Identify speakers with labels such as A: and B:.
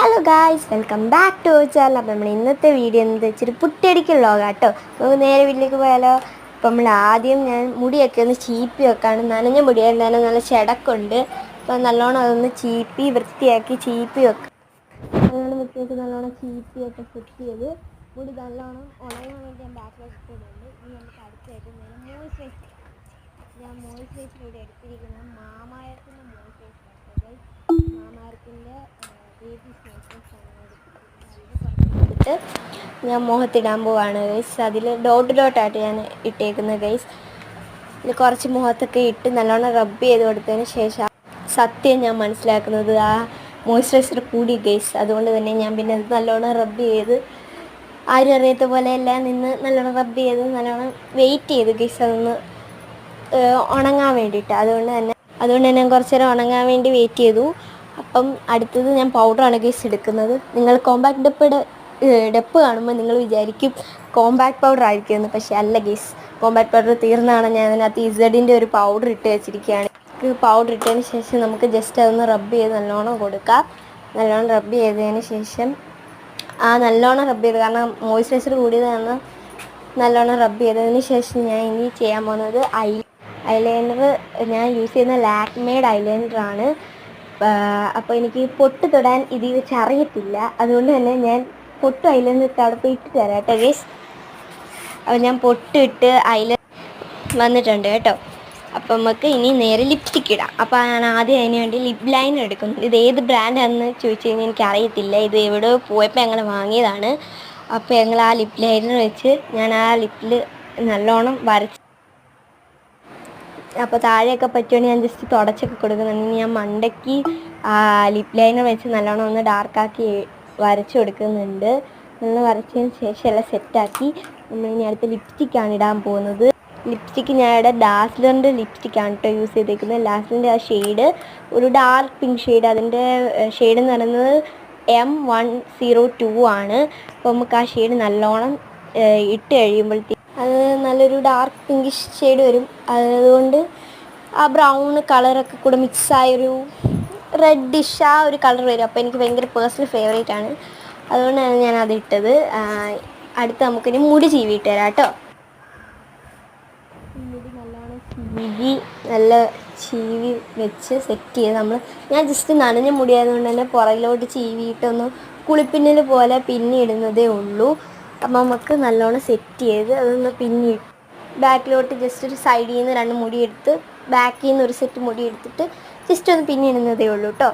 A: Hello guys, welcome back to our channel. അപ്പോൾ നമ്മൾ ഇന്നത്തെ വീഡിയോ എന്ന് വെച്ചിട്ട് പുട്ടിയടിക്കൽ വ്ളോഗാണ് കേട്ടോ. നമുക്ക് നേരെ വീട്ടിലേക്ക് പോയാലോ. അപ്പോൾ നമ്മൾ ആദ്യം ഞാൻ മുടിയൊക്കെ ഒന്ന് ചീപ്പി വെക്കാണ്. നനഞ്ഞ മുടിയായിരുന്നാലും നല്ല ചെടക്കുണ്ട്. അപ്പോൾ നല്ലോണം അതൊന്ന് ചീപ്പി വൃത്തിയാക്കി ചീപ്പി വെക്കാം. നല്ലോണം വൃത്തിയാക്കി നല്ലോണം ചീപ്പിയൊക്കെ സെറ്റ് ചെയ്ത് മുടി നല്ലോണം ഉണങ്ങാൻ വേണ്ടി ഞാൻ ബാക്കിലേക്ക് ഇട്ടിട്ടുണ്ട്. ഇനി നമുക്ക് അടുത്തായിട്ട് മോയ്സ്ചറൈസർ. ഞാൻ മോയ്സ്ചറൈസർ ഇവിടെ എടുത്തിരിക്കുന്നത് മാമായത്തിൻ്റെ മോയ്സ്ചറൈസർ. മാമായത്തിൻ്റെ എടുത്തിട്ട് ഞാൻ മുഖത്തിടാൻ പോവാണ് ഗൈസ്. അതിൽ ഡോട്ടായിട്ട് ഞാൻ ഇട്ടേക്കുന്നത് ഗൈസ്. ഇതിൽ കുറച്ച് മുഖത്തൊക്കെ ഇട്ട് നല്ലോണം റബ്ബ് ചെയ്ത് കൊടുത്തതിന് ശേഷം സത്യം ഞാൻ മനസ്സിലാക്കുന്നത് ആ മോയ്സ്ചറൈസർ കൂടി ഗൈസ്. അതുകൊണ്ട് തന്നെ ഞാൻ പിന്നെ അത് നല്ലോണം റബ്ബ് ചെയ്ത് ആരും അറിയാത്ത പോലെ എല്ലാം നിന്ന് നല്ലോണം റബ്ബ് ചെയ്ത് നല്ലോണം വെയിറ്റ് ചെയ്ത് ഗൈസ് അതൊന്ന് ഉണങ്ങാൻ വേണ്ടിയിട്ട്. അതുകൊണ്ട് തന്നെ ഞാൻ കുറച്ച് നേരം ഉണങ്ങാൻ വേണ്ടി വെയിറ്റ് ചെയ്തു. അപ്പം അടുത്തത് ഞാൻ പൗഡറാണ് ഗൈസ് എടുക്കുന്നത്. നിങ്ങൾ കോമ്പാക്ട് ഡെപ്പ് കാണുമ്പോൾ നിങ്ങൾ വിചാരിക്കും കോമ്പാക്ട് പൗഡർ ആയിരിക്കുമെന്ന്. പക്ഷേ അല്ല ഗൈസ്, കോമ്പാക്ട് പൗഡർ തീർന്നാണ് ഞാൻ അതിനകത്ത് ഇസഡിൻ്റെ ഒരു പൗഡർ ഇട്ട് വെച്ചിരിക്കുകയാണ്. പൗഡർ ഇട്ടതിന് ശേഷം നമുക്ക് ജസ്റ്റ് അതൊന്ന് റബ്ബ് ചെയ്ത് നല്ലോണം കൊടുക്കാം. നല്ലോണം റബ്ബ് ചെയ്തതിന് ശേഷം നല്ലോണം റബ്ബ് ചെയ്ത്, കാരണം മോയ്സ്ചറൈസർ കൂടിയത് കാരണം നല്ലോണം റബ്ബ് ചെയ്തതിന് ശേഷം ഞാൻ ഇനി ചെയ്യാൻ പോകുന്നത് ഐലൈനർ. ഞാൻ യൂസ് ചെയ്യുന്ന ലാക്മേഡ് ഐലൈനറാണ്. അപ്പോൾ എനിക്ക് പൊട്ട് തൊടാൻ ഇത് വെച്ച് അറിയത്തില്ല. അതുകൊണ്ട് തന്നെ ഞാൻ പൊട്ട് ഐലൈനർ അവിടെ പോയി ഇട്ട് തരാം കേട്ടോ ഗൈസ്. അപ്പോൾ ഞാൻ പൊട്ടിട്ട് ഐലൈനർ വന്നിട്ടുണ്ട് കേട്ടോ. അപ്പം നമുക്ക് ഇനി നേരെ ലിപ്സ്റ്റിക്ക് ഇടാം. അപ്പോൾ ഞാൻ ആദ്യം അതിന് വേണ്ടി ലിപ് ലൈനർ എടുക്കുന്നു. ഇത് ഏത് ബ്രാൻഡാണെന്ന് ചോദിച്ചു കഴിഞ്ഞാൽ എനിക്കറിയത്തില്ല. ഇത് എവിടെ പോയപ്പോൾ ഞങ്ങൾ വാങ്ങിയതാണ്. അപ്പോൾ ഞങ്ങൾ ആ ലിപ് ലൈനർ വെച്ച് ഞാൻ ആ ലിപ്പിൽ നല്ലോണം വരച്ച്, അപ്പോൾ താഴെയൊക്കെ പറ്റുവാണെങ്കിൽ ഞാൻ ജസ്റ്റ് തുടച്ചൊക്കെ കൊടുക്കുന്നുണ്ട്. ഞാൻ മണ്ടയ്ക്ക് ലിപ് ലൈനർ വെച്ച് നല്ലോണം ഒന്ന് ഡാർക്കാക്കി വരച്ച് കൊടുക്കുന്നുണ്ട്. നല്ലോണം വരച്ചതിന് ശേഷം എല്ലാം സെറ്റാക്കി നമ്മളിനി അടുത്ത ലിപ്സ്റ്റിക്കാണ് ഇടാൻ പോകുന്നത്. ലിപ്സ്റ്റിക്ക് ഞാൻ ഇവിടെ ഡാസ്ലറിൻ്റെ ലിപ്സ്റ്റിക്കാണ് കേട്ടോ യൂസ് ചെയ്തേക്കുന്നത്. ഡാസ്ലറിൻ്റെ ആ ഷെയ്ഡ് ഒരു ഡാർക്ക് പിങ്ക് ഷെയ്ഡ്. അതിൻ്റെ ഷെയ്ഡ് എന്ന് പറയുന്നത് M102 ആണ്. അപ്പോൾ നമുക്ക് ആ ഷെയ്ഡ് നല്ലോണം ഇട്ട് കഴിയുമ്പോഴത്തേക്ക് അത് നല്ലൊരു ഡാർക്ക് പിങ്കിഷ് ഷെയ്ഡ് വരും. അതുകൊണ്ട് ആ ബ്രൗൺ കളറൊക്കെ കൂടെ മിക്സായൊരു റെഡിഷ് ആ ഒരു കളർ വരും. അപ്പോൾ എനിക്ക് ഭയങ്കര പേഴ്സണൽ ഫേവറേറ്റ് ആണ്. അതുകൊണ്ടാണ് ഞാൻ അതിട്ടത്. അടുത്ത് നമുക്കിനി മുടി ചീവിയിട്ട് തരാം കേട്ടോ. മുടി നല്ലോണം നല്ല ചീവി വെച്ച് സെറ്റ് ചെയ്ത് ഞാൻ ജസ്റ്റ് നനഞ്ഞ മുടിയായതുകൊണ്ട് തന്നെ പുറകിലോട്ട് ചീവിയിട്ടൊന്ന് കുളിപ്പിന്നൽ പോലെ പിന്നിടുന്നതേ ഉള്ളൂ. അപ്പം നമുക്ക് നല്ലോണം സെറ്റ് ചെയ്ത് അതൊന്ന് പിന്നി ബാക്കിലോട്ട് ജസ്റ്റ് ഒരു സൈഡിൽ നിന്ന് 2 മുടി എടുത്ത് ബാക്കിൽ നിന്ന് ഒരു സെറ്റ് മുടി എടുത്തിട്ട് ജസ്റ്റ് ഒന്ന് പിന്നിടുന്നതേ ഉള്ളൂ കേട്ടോ.